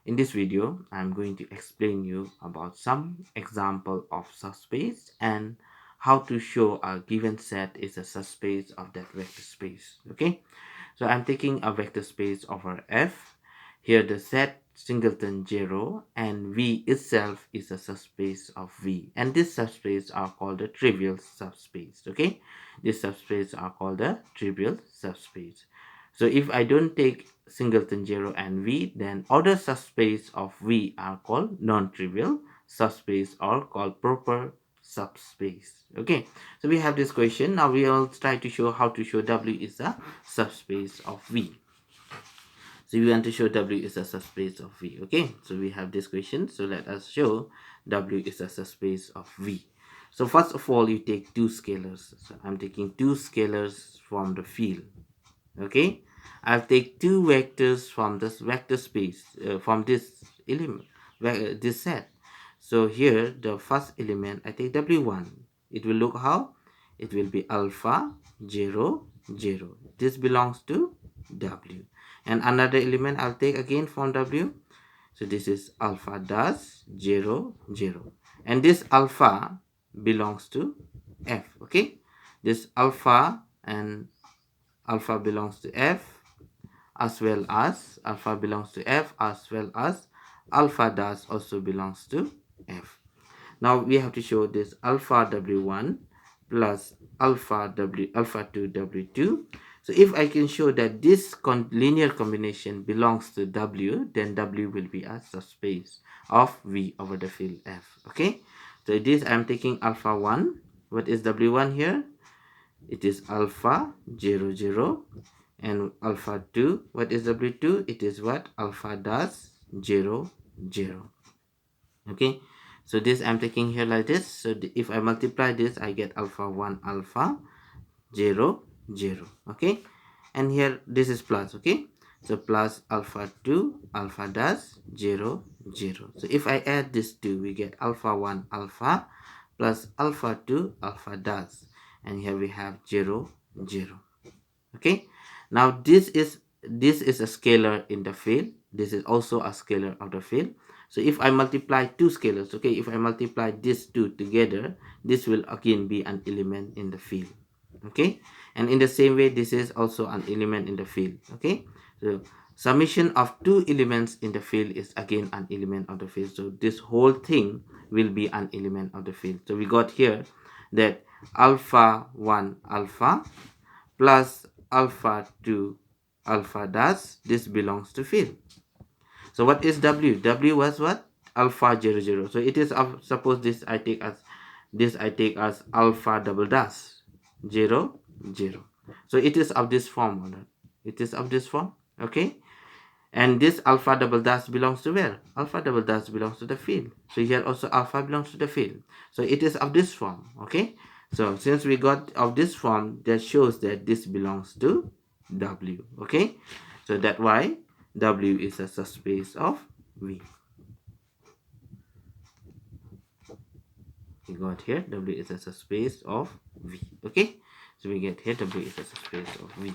In this video, I'm going to explain you about some example of subspace and how to show a given set is a subspace of that vector space. Okay, so I'm taking a vector space over F. Here the set singleton 0 and V itself is a subspace of V, and this subspace are called the trivial subspace. Okay, this subspace are called the trivial subspace. So if I don't take singleton 0 and V, then other subspace of V are called non-trivial subspace or called proper subspace. Okay, so we have this question. Now we will try to show how to show W is a subspace of V. So we want to show W is a subspace of V. Okay, so we have this question. So let us show W is a subspace of V. So first of all, you take two scalars. So I'm taking two scalars from the field. Okay, I'll take two vectors from this vector space from this element, this set. So here the first element I take W1. It will look how? It will be alpha 0 0. This belongs to W. And another element I'll take again from W. So this is alpha dash 0 0. And this alpha belongs to F. Okay, this alpha and alpha belongs to F as well as alpha belongs to F as well as alpha dash also belongs to F. Now we have to show this alpha W1 plus alpha 2 W2. So if I can show that this linear combination belongs to W, then W will be a subspace of V over the field F. Okay, so this I'm taking alpha 1. What is W1 here? It is alpha 0 0, and alpha 2. What is W2? It is what? Alpha dash 0 0. Okay, so this I'm taking here like this. So if I multiply this, I get alpha 1 alpha 0 0. Okay, and here this is plus. Okay, so plus alpha 2 alpha dash 0 0. So if I add this 2, we get alpha 1 alpha plus alpha 2 alpha dash, and here we have 0 0. Okay, now this is a scalar in the field. This is also a scalar of the field. So if I multiply two scalars, okay, if I multiply these two together, this will again be an element in the field. Okay, and in the same way, this is also an element in the field. Okay, so summation of two elements in the field is again an element of the field. So this whole thing will be an element of the field. So we got here that alpha 1 alpha plus alpha 2 alpha dash, this belongs to field. So what is W? W was what? Alpha 0 0. So it is suppose this I take as alpha double dash 0 0. So it is of this form, or not? It is of this form. Okay, and this alpha double dash belongs to where? Alpha double dash belongs to the field. So here also alpha belongs to the field. So it is of this form. Okay, so since we got of this form, that shows that this belongs to W. Okay, so that's why W is a subspace of V. We got here W is a subspace of V. Okay, so we get here W is a subspace of V.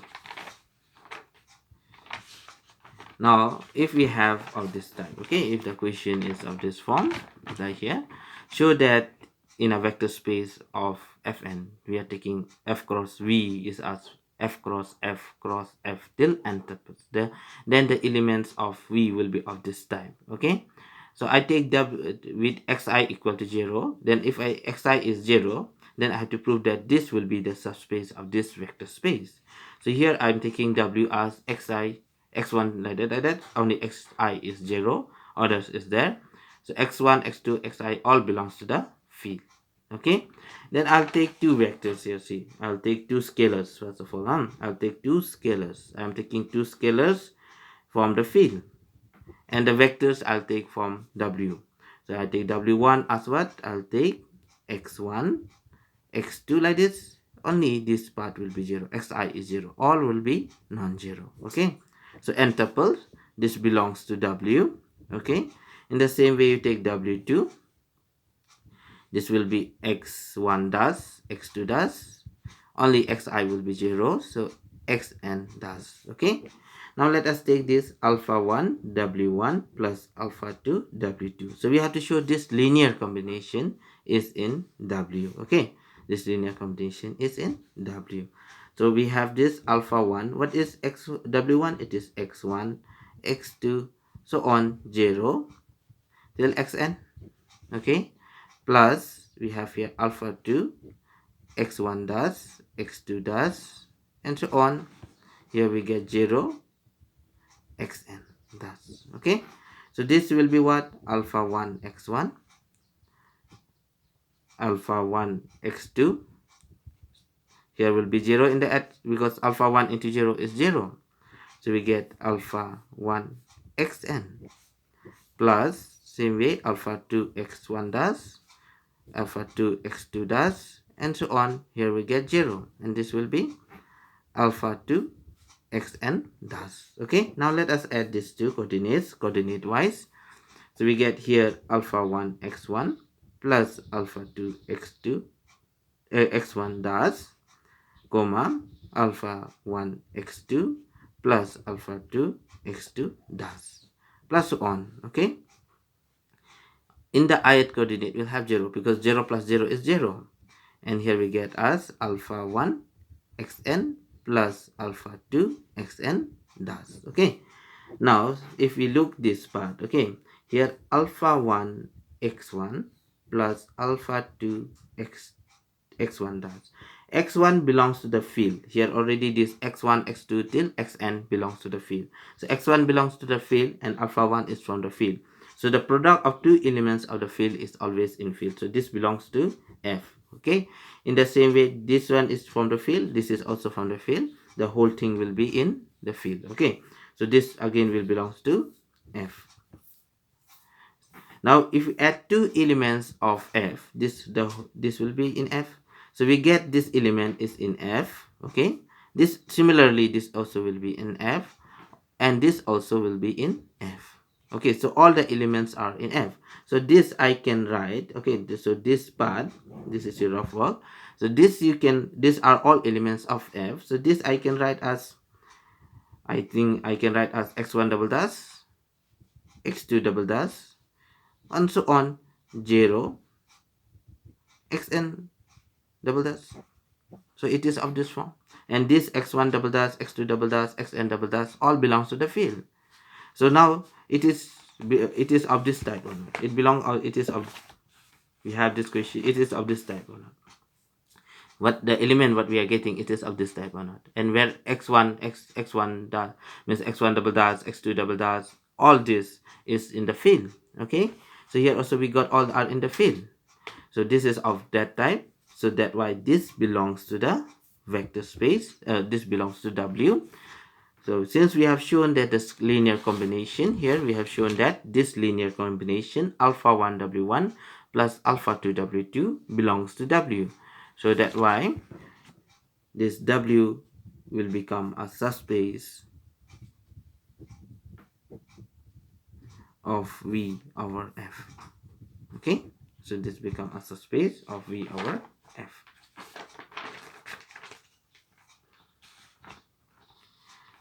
Now if we have of this type, okay, if the question is of this form like here, show that in a vector space of Fn, we are taking F cross V is as F cross F till n tuples. Then the elements of V will be of this type. Okay, so I take W with xi equal to 0. Then if xi is 0, then I have to prove that this will be the subspace of this vector space. So here I'm taking W as xi x1 like that, only xi is 0, others is there. So x1 x2 xi all belongs to the field. Okay, then I'll take two vectors here. See, I'll take two scalars first of all. I'll take two scalars. I'm taking two scalars from the field, and the vectors I'll take from W. So I take W1 as what? I'll take x1 x2 like this. Only this part will be 0. Xi is 0. All will be non-zero. Okay, so n tuples, this belongs to W. Okay, in the same way you take W2, this will be x1 dash x2 dash, only xi will be 0, so xn dash. Okay, Now let us take this alpha 1 W1 plus alpha 2 W2. So we have to show this linear combination is in W. Okay, this linear combination is in W. So we have this alpha 1. What is x W1? It is x1, x2, so on 0 till xn. Okay, plus we have here alpha 2, x1 does, x2 does, and so on. Here we get 0, xn does. Okay, so this will be what? Alpha 1 x1, alpha 1 x2. Here will be 0 in the at, because alpha 1 into 0 is 0. So we get alpha 1 xn plus same way alpha 2 x1 does, alpha 2 x2 does, and so on. Here we get 0, and this will be alpha 2 xn does. Okay, now let us add these two coordinates coordinate wise. So we get here alpha 1 x1 plus alpha 2 x2 x1 does, comma alpha 1 x2 plus alpha 2 x2 does, plus so on. Okay, in the ith coordinate we'll have 0 because 0 plus 0 is 0, and here we get as alpha 1 xn plus alpha 2 xn does. Okay, now if we look this part, okay, here alpha 1 x1 plus alpha 2 x1 does. X1 belongs to the field. Here already this x1, x2 till xn belongs to the field. So x1 belongs to the field and alpha 1 is from the field. So the product of two elements of the field is always in field. So this belongs to F. Okay. In the same way, this one is from the field. This is also from the field. The whole thing will be in the field. Okay. So this again will belongs to F. Now if we add two elements of F, this will be in F. So we get this element is in F. Okay. This similarly, this also will be in F, and this also will be in F. Okay, so all the elements are in F. So this I can write. Okay, so this part, this is your rough work. So this you can, these are all elements of F. So this I can write as, I think I can write as x1 double dash, x2 double dash, and so on 0 xn double dash. So it is of this form, and this x1 double dash, x2 double dash, xn double dash all belongs to the field. So now it is of this type or not? It belong, or it is of, we have this question, it is of this type or not? What the element what we are getting, it is of this type or not? And where x1 dash means x1 double dash, x2 double dash, all this is in the field. Okay, so here also we got all are in the field. So this is of that type. So that's why this belongs to the vector space. This belongs to W. So since we have shown that this linear combination, here we have shown that this linear combination alpha 1 W1 plus alpha 2 W2 belongs to W. So that's why this W will become a subspace of V over F. Okay, so this becomes a subspace of V over F.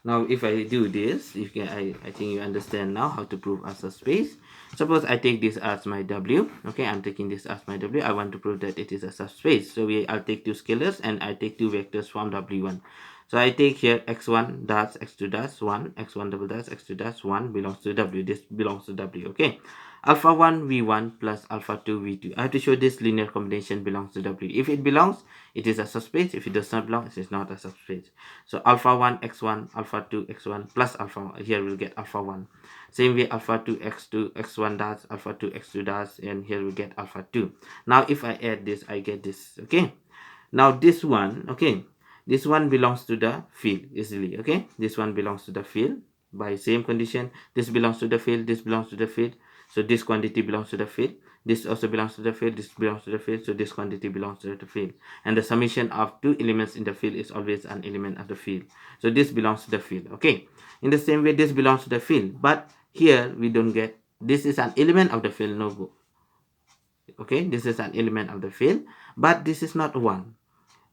Now if I do this, you can, I think you understand now how to prove a subspace. Suppose I take this as my W. Okay, I'm taking this as my W. I want to prove that it is a subspace. So I'll take two scalars and I take two vectors from W1. So I take here x1 dash, x2 dash 1, x1 double dash, x2 dash 1 belongs to W. This belongs to W. Okay, alpha 1 v1 plus alpha 2 v2. I have to show this linear combination belongs to W. If it belongs, it is a subspace. If it does not belong, it is not a subspace. So alpha 1 x1, alpha 2 x1 plus alpha, here we'll get alpha 1. Same way alpha 2 x2 x1 dash, alpha 2 x2 dash, and here we get alpha 2. Now if I add this, I get this. Okay, now this one, okay, this one belongs to the field easily. Okay, this one belongs to the field by same condition. This belongs to the field, this belongs to the field. So this quantity belongs to the field. This also belongs to the field. This belongs to the field. So this quantity belongs to the field. And the summation of two elements in the field is always an element of the field. So this belongs to the field. Okay. In the same way, this belongs to the field. But here we don't get, this is an element of the field. No go. Okay. This is an element of the field. But this is not 1.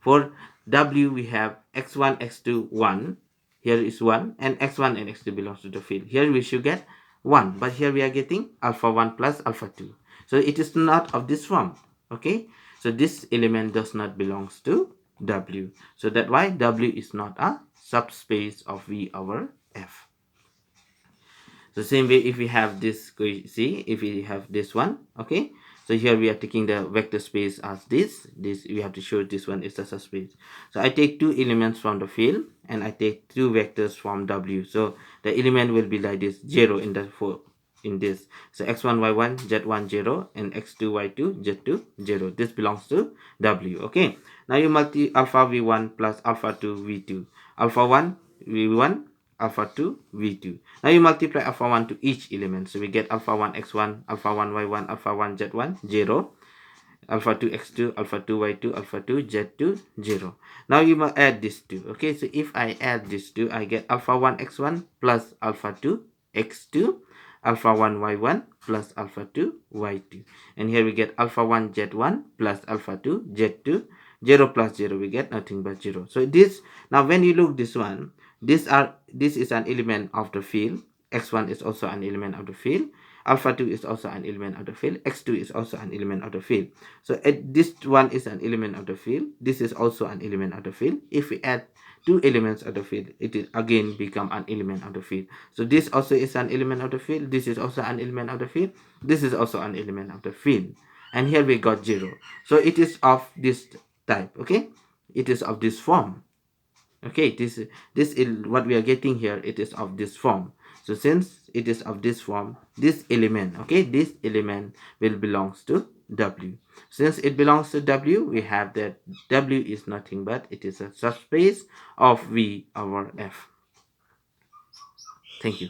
For W, we have x1, x2, 1. here is 1, and x1 and x2 belongs to the field. Here we should get 1, but here we are getting alpha 1 plus alpha 2. So it is not of this form. Okay, so this element does not belongs to W. So that's why W is not a subspace of V over F. So same way, if we have this, see, if we have this one, okay, so here we are taking the vector space as this we have to show this one is a subspace. So I take two elements from the field and I take two vectors from W. So the element will be like this, 0 in the in this. So x1 y1 z1 0 and x2 y2 z2 0. This belongs to W. Okay, now you multiply alpha v1 plus alpha 2 v2, alpha 1 v1 alpha 2 v2. Now you multiply alpha 1 to each element, so we get alpha 1 x1, alpha 1 y1, alpha 1 z1 0, alpha 2 x2, alpha 2 y2, alpha 2 z2 0. Now you must add these two. Okay, so if I add these two, I get alpha 1 x1 plus alpha 2 x2, alpha 1 y1 plus alpha 2 y2, and here we get alpha 1 z1 plus alpha 2 z2. 0 plus 0, we get nothing but 0. So this, now when you look this one, this is an element of the field. X1 is also an element of the field. Alpha 2 is also an element of the field. X2 is also an element of the field. So this one is an element of the field. This is also an element of the field. If we add two elements of the field, it is again become an element of the field. So this also is an element of the field. This is also an element of the field. This is also an element of the field. And here we got 0. So it is of this type. Okay, it is of this form. Okay, this is what we are getting here. It is of this form. So since it is of this form, this element, okay, this element will belongs to W. Since it belongs to W, we have that W is nothing but it is a subspace of V over F. Thank you.